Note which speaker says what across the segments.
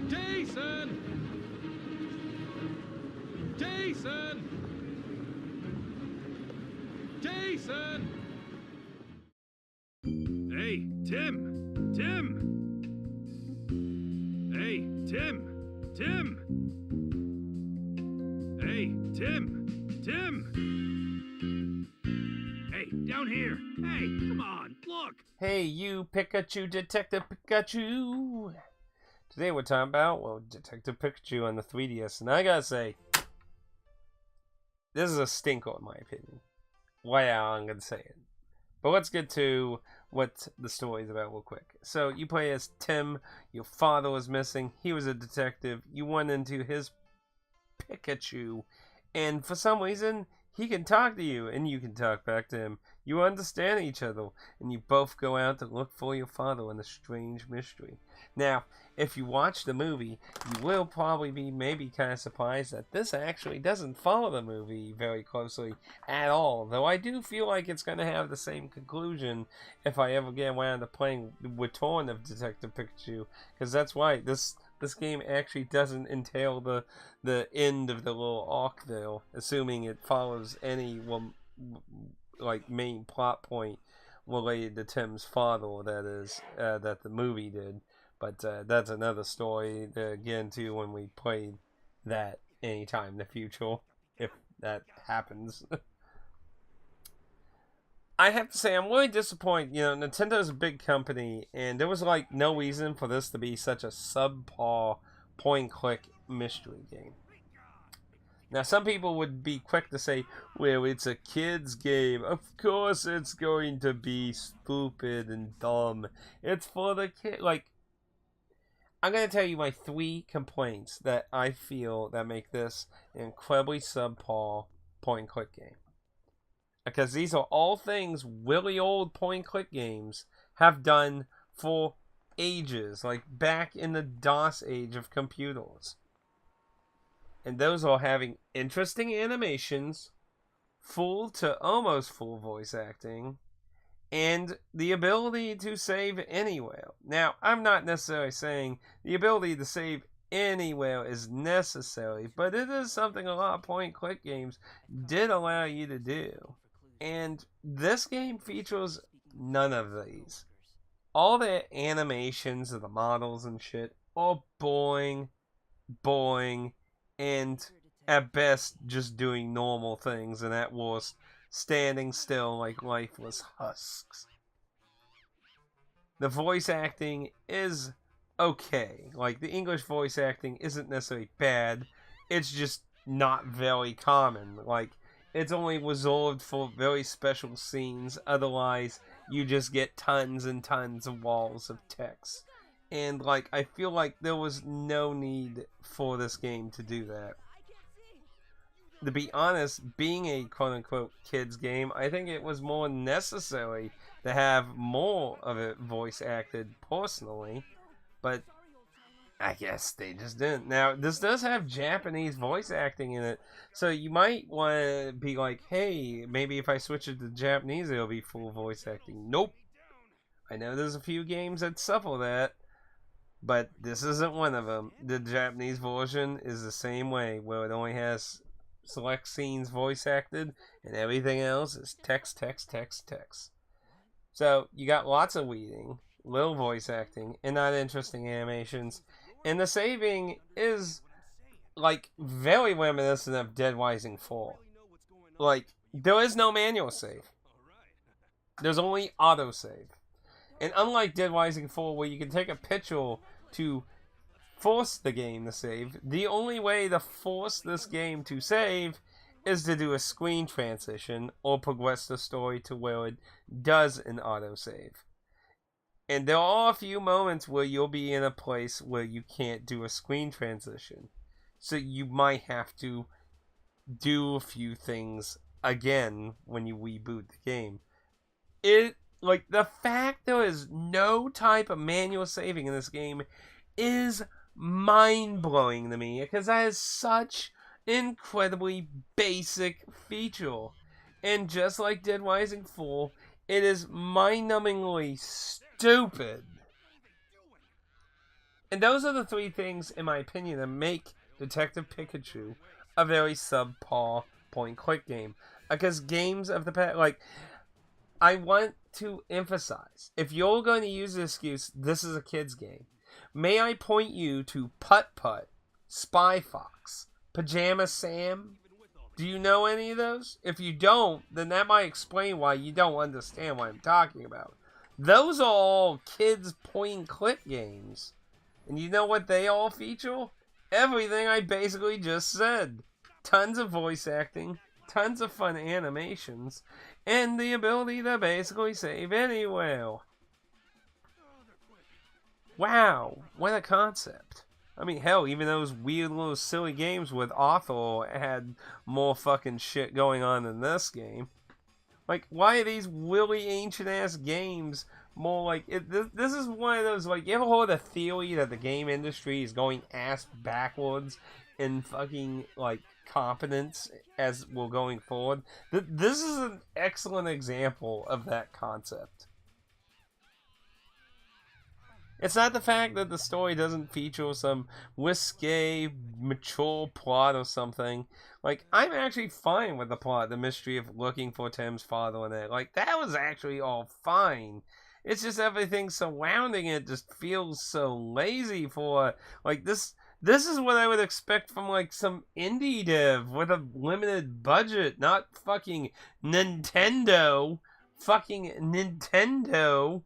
Speaker 1: Jason! Jason! Jason! Hey, Tim! Tim! Hey, Tim! Tim! Hey, Tim! Tim! Hey, down here! Hey, come on, look!
Speaker 2: Hey, you Pikachu, Detective Pikachu! Today we're talking about, well, Detective Pikachu on the 3DS, and I gotta say, this is a stinker in my opinion. Wow, I'm gonna say it. But let's get to what the story is about real quick. So, you play as Tim, your father was missing, he was a detective, you went into his Pikachu, and for some reason, he can talk to you, and you can talk back to him. You understand each other, and you both go out to look for your father in a strange mystery. Now, if you watch the movie, you will probably be maybe kind of surprised that this actually doesn't follow the movie very closely at all. Though I do feel like it's going to have the same conclusion if I ever get around to playing Return of Detective Pikachu, because that's why this game actually doesn't entail the end of the little arc there, assuming it follows any like main plot point related to Tim's father, that is, that the movie did. But that's another story to get into when we play that anytime in the future, if that happens. I have to say, I'm really disappointed. You know, Nintendo's a big company, and there was like no reason for this to be such a subpar point-click mystery game. Now, some people would be quick to say, well, it's a kid's game. Of course it's going to be stupid and dumb. It's for the kid. Like, I'm going to tell you my 3 complaints that I feel that make this an incredibly subpar point-click game. Because these are all things really old point-click games have done for ages, like back in the DOS age of computers. And those are having interesting animations, full to almost full voice acting, and the ability to save anywhere. Now, I'm not necessarily saying the ability to save anywhere is necessary, but it is something a lot of point-click games did allow you to do. And this game features none of these. All the animations of the models and shit are boring, and at best just doing normal things, and at worst standing still like lifeless husks. The voice acting is okay. Like, the English voice acting isn't necessarily bad, it's just not very common. Like, it's only reserved for very special scenes. Otherwise, you just get tons and tons of walls of text. And, like, I feel like there was no need for this game to do that. To be honest, being a quote-unquote kids game, I think it was more necessary to have more of it voice acted personally. But I guess they just didn't. Now, this does have Japanese voice acting in it, so you might want to be like, hey, maybe if I switch it to Japanese, it'll be full voice acting. Nope. I know there's a few games that suffer that, but this isn't one of them. The Japanese version is the same way, where it only has select scenes voice acted, and everything else is text, text, text, text. So, you got lots of reading, little voice acting, and not interesting animations. And the saving is, like, very reminiscent of Dead Rising 4. Like, there is no manual save. There's only autosave. And unlike Dead Rising 4, where you can take a picture to force the game to save, the only way to force this game to save is to do a screen transition or progress the story to where it does an autosave. And there are a few moments where you'll be in a place where you can't do a screen transition. So you might have to do a few things again when you reboot the game. Like, the fact there is no type of manual saving in this game is mind-blowing to me, because that is such an incredibly basic feature. And just like Dead Rising 4, it is mind-numbingly stupid. And those are the three things, in my opinion, that make Detective Pikachu a very subpar point-click game. Because games of the past, like, I want to emphasize, if you're going to use the excuse, this is a kid's game, may I point you to Putt Putt, Spy Fox, Pajama Sam? Do you know any of those? If you don't, then that might explain why you don't understand what I'm talking about. Those are all kids' point-and-click games. And you know what they all feature? Everything I basically just said. Tons of voice acting, tons of fun animations, and the ability to basically save anywhere. Wow, what a concept. I mean, hell, even those weird little silly games with Arthur had more fucking shit going on than this game. Like, why are these really ancient-ass games more like... This is one of those, like, you ever heard the theory that the game industry is going ass backwards in fucking, like, competence as we're going forward? This is an excellent example of that concept. It's not the fact that the story doesn't feature some risque, mature plot or something. Like, I'm actually fine with the plot, the mystery of looking for Tim's father in it. Like, that was actually all fine. It's just everything surrounding it just feels so lazy for, like, this is what I would expect from, like, some indie dev with a limited budget, not fucking Nintendo. Fucking Nintendo.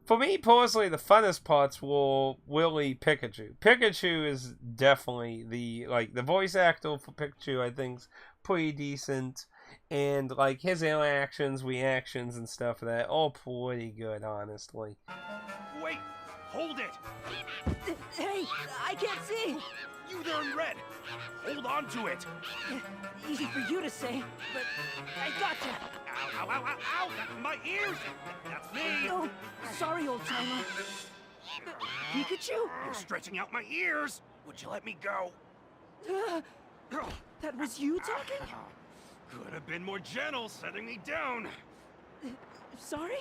Speaker 2: For me personally, the funnest parts were really Pikachu. Pikachu is definitely the voice actor for Pikachu, I think, is pretty decent. And, like, his interactions, reactions, and stuff like that, all pretty good, honestly.
Speaker 1: Wait! Hold it!
Speaker 3: Hey, I can't see!
Speaker 1: You there in red! Hold on to it!
Speaker 3: Easy for you to say, but I gotcha!
Speaker 1: Ow, ow, ow, ow, ow! My ears! That's me!
Speaker 3: Oh, sorry, old-timer. Pikachu?
Speaker 1: You're stretching out my ears! Would you let me go?
Speaker 3: That was you talking?
Speaker 1: Could have been more gentle setting me down.
Speaker 3: Sorry?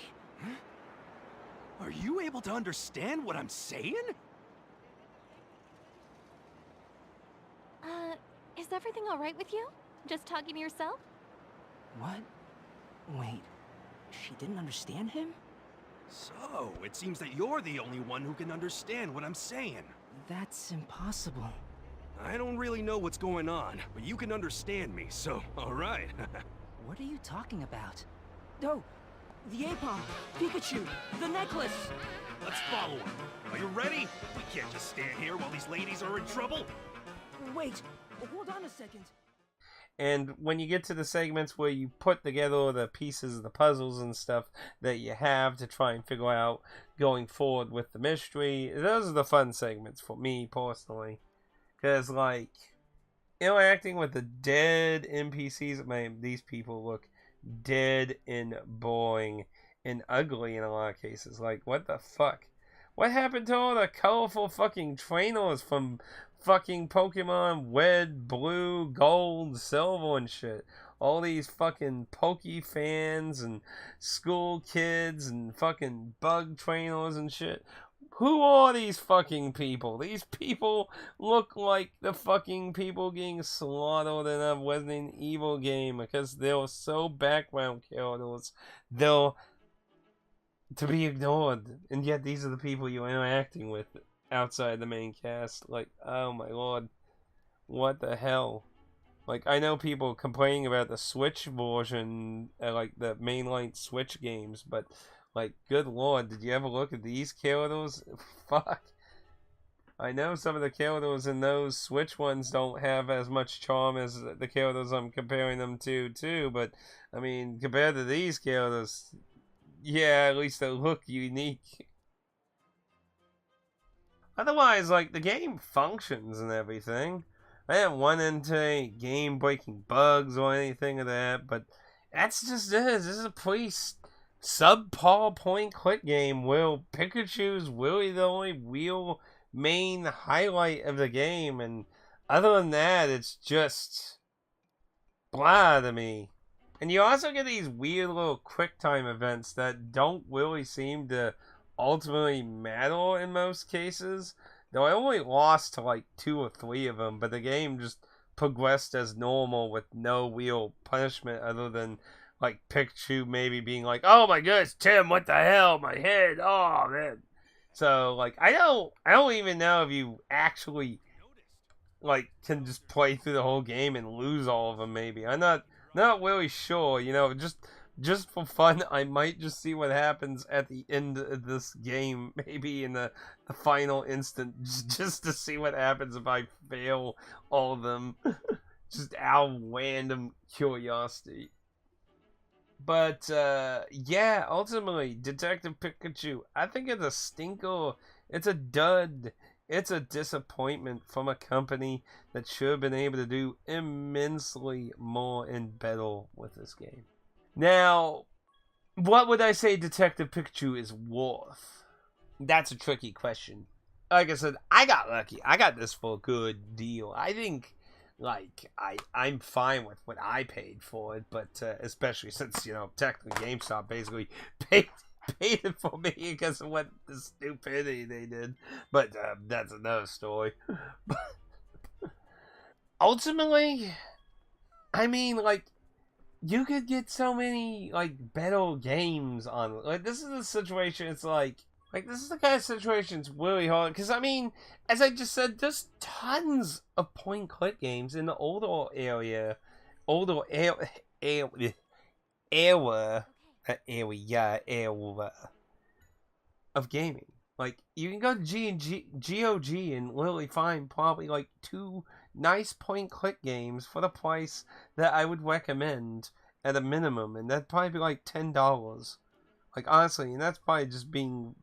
Speaker 1: Are you able to understand what I'm saying?
Speaker 4: Is everything all right with you? Just talking to yourself?
Speaker 3: What? Wait, she didn't understand him?
Speaker 1: So, it seems that you're the only one who can understand what I'm saying.
Speaker 3: That's impossible.
Speaker 1: I don't really know what's going on, but you can understand me, so alright.
Speaker 3: What are you talking about? Oh, the Apom, Pikachu, the necklace!
Speaker 1: Let's follow him. Are you ready? We can't just stand here while these ladies are in trouble.
Speaker 3: Wait, hold on a second.
Speaker 2: And when you get to the segments where you put together the pieces of the puzzles and stuff that you have to try and figure out going forward with the mystery, those are the fun segments for me personally. Because, like, interacting with the dead NPCs, man, these people look dead and boring and ugly in a lot of cases. Like, what the fuck? What happened to all the colorful fucking trainers from fucking Pokemon Red, Blue, Gold, Silver and shit? All these fucking Poke fans and school kids and fucking bug trainers and shit. Who are these fucking people? These people look like the fucking people getting slaughtered in a Resident Evil game because they're so background characters. They're to be ignored. And yet these are the people you're interacting with outside the main cast. Like, oh my lord. What the hell? Like, I know people complaining about the Switch version, like the mainline Switch games, but... like, good lord, did you ever look at these characters? Fuck. I know some of the characters in those Switch ones don't have as much charm as the characters I'm comparing them to, too. But, I mean, compared to these characters, yeah, at least they look unique. Otherwise, like, the game functions and everything. I haven't run into any game-breaking bugs or anything of that, but that's just it. This is a pretty subpar point-click game where Pikachu's really the only real main highlight of the game, and other than that, it's just blah to me. And you also get these weird little quick-time events that don't really seem to ultimately matter in most cases. Though I only lost to like 2 or 3 of them, but the game just progressed as normal with no real punishment other than like Pikachu maybe being like, "Oh my goodness, Tim, what the hell, my head, oh man." So like I don't even know if you actually like can just play through the whole game and lose all of them. Maybe I'm not really sure. You know, just for fun, I might just see what happens at the end of this game. Maybe in the final instant, just to see what happens if I fail all of them. Just out of random curiosity. But yeah, ultimately, Detective Pikachu, I think it's a stinker. It's a dud. It's a disappointment from a company that should have been able to do immensely more and better with this game. Now, what would I say Detective Pikachu is worth? That's a tricky question. Like I said, I got lucky. I got this for a good deal. I think, like, I'm fine with what I paid for it, but especially since, you know, technically GameStop basically paid it for me because of what the stupidity they did. But that's another story. Ultimately, I mean, like, you could get so many like better games on. Like, this is a situation. It's like this is the kind of situation. It's really hard because I mean, as I just said, there's tons of point-click games in the older area, older era of gaming. Like, you can go to GOG and literally find probably like 2 nice point-click games for the price that I would recommend at a minimum, and that'd probably be like $10. Like, honestly, and that's probably just being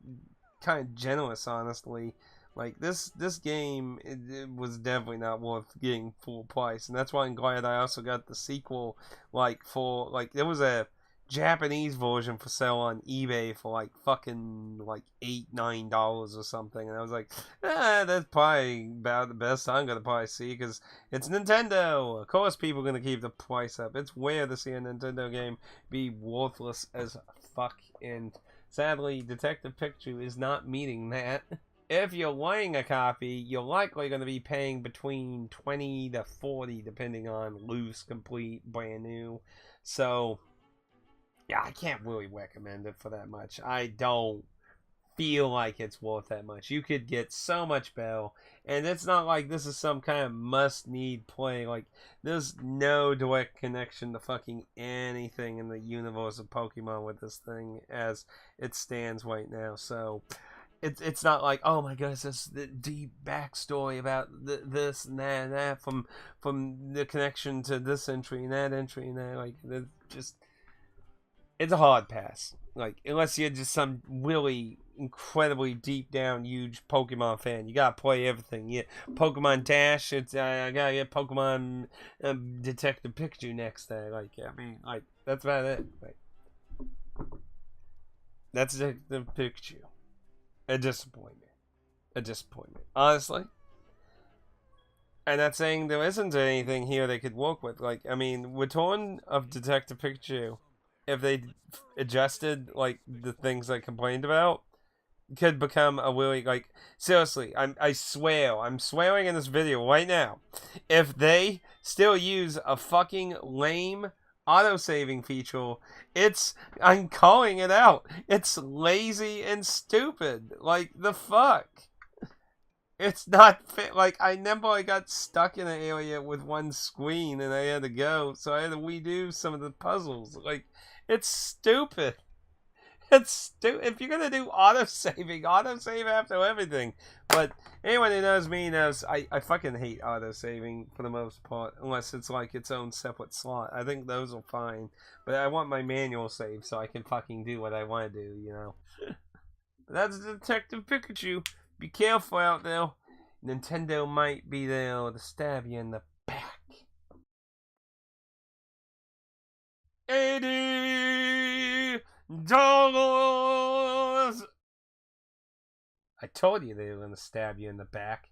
Speaker 2: kind of generous, honestly. Like, this game, it was definitely not worth getting full price, and that's why I'm glad I also got the sequel, like, for, like, there was a Japanese version for sale on eBay for like fucking like $8-9 or something, and I was like, that's probably about the best I'm gonna probably see because it's Nintendo. Of course, people are gonna keep the price up. It's weird to see a Nintendo game be worthless as fuck, and sadly, Detective Pikachu is not meeting that. If you're buying a copy, you're likely going to be paying between $20 to $40, depending on loose, complete, brand new. So yeah, I can't really recommend it for that much. I don't feel like it's worth that much. You could get so much better, and it's not like this is some kind of must-need play. Like, there's no direct connection to fucking anything in the universe of Pokemon with this thing as it stands right now. So it's not like, oh my goodness, this the deep backstory about this and that from the connection to this entry and that entry and that. Like, just. It's a hard pass. Like, unless you're just some really incredibly deep down huge Pokemon fan, you gotta play everything. Yeah, Pokemon Dash. It's I gotta get Pokemon Detective Pikachu next day. Like, I mean, like, that's about it. Like, that's the Pikachu. A disappointment. A disappointment. Honestly. And that's saying there isn't anything here they could work with. Like, I mean, Return of Detective Pikachu, if they adjusted like the things I complained about, could become a really, like, seriously, I swear, I'm swearing in this video right now, if they still use a fucking lame autosaving feature, I'm calling it out. It's lazy and stupid. Like, the fuck. It's not fit. Like, I remember I got stuck in an area with one screen and I had to go, so I had to redo some of the puzzles. Like, it's stupid. It's stupid. If you're gonna do autosave after everything. But anyone who knows me knows I fucking hate autosaving for the most part, unless it's like its own separate slot. I think those are fine. But I want my manual save so I can fucking do what I want to do, you know. But that's Detective Pikachu. Be careful out there. Nintendo might be there to stab you in the back. $80. I told you they were gonna stab you in the back.